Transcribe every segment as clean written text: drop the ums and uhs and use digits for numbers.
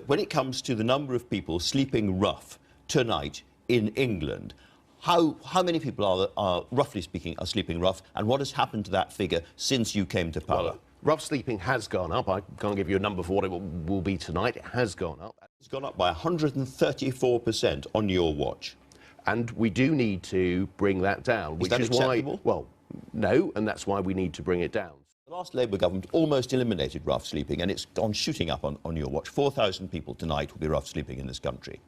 When it comes to the number of people sleeping rough tonight in England, how many people are, roughly speaking, are sleeping rough, and what has happened to that figure since you came to power? Well, rough sleeping has gone up. I can't give you a number for what it will be tonight. It has gone up. It's gone up by 134% on your watch. And we do need to bring that down. Is that acceptable? Well, no, and that's why we need to bring it down. The last Labour government almost eliminated rough sleeping, and it's gone shooting up on your watch. 4,000 people tonight will be rough sleeping in this country.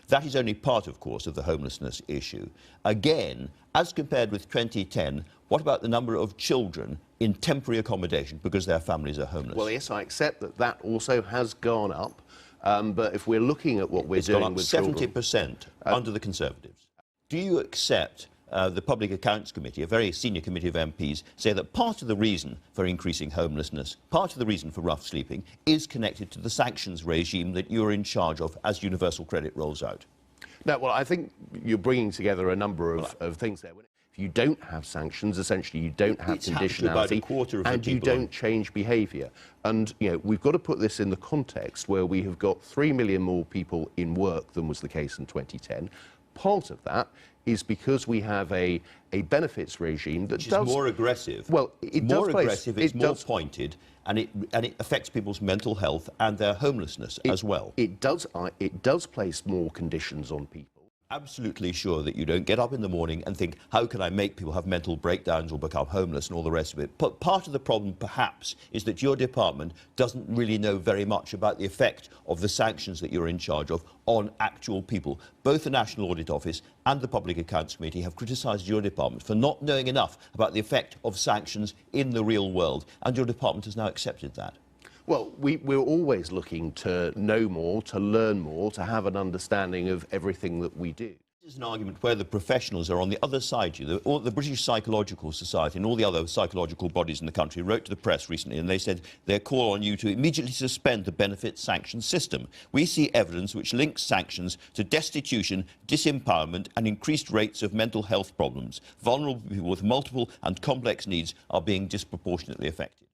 That is only part, of course, of the homelessness issue. Again, as compared with 2010, what about the number of children in temporary accommodation because their families are homeless? Well, yes, I accept that that also has gone up. But if we're looking at what we're doing with children... It's gone up 70% under the Conservatives. Do you accept the Public Accounts Committee, a very senior committee of MPs, say that part of the reason for increasing homelessness, part of the reason for rough sleeping, is connected to the sanctions regime that you're in charge of as universal credit rolls out? No, well, I think you're bringing together a number of things there. If you don't have sanctions, essentially you don't have conditionality, and you don't change behaviour. And, you know, we've got to put this in the context where we have got 3 million more people in work than was the case in 2010. Part of that is because we have a benefits regime that is more aggressive. Well, it's more aggressive, it's more pointed, and it affects people's mental health and their homelessness as well. It does place more conditions on people. Absolutely sure that you don't get up in the morning and think, how can I make people have mental breakdowns or become homeless and all the rest of it. But part of the problem, perhaps, is that your department doesn't really know very much about the effect of the sanctions that you're in charge of on actual people. Both the National Audit Office and the Public Accounts Committee have criticised your department for not knowing enough about the effect of sanctions in the real world, and your department has now accepted that. Well, we're always looking to know more, to learn more, to have an understanding of everything that we do. This is an argument where the professionals are on the other side of you. The British Psychological Society and all the other psychological bodies in the country wrote to the press recently, and they said they call on you to immediately suspend the benefit sanction system. We see evidence which links sanctions to destitution, disempowerment and increased rates of mental health problems. Vulnerable people with multiple and complex needs are being disproportionately affected.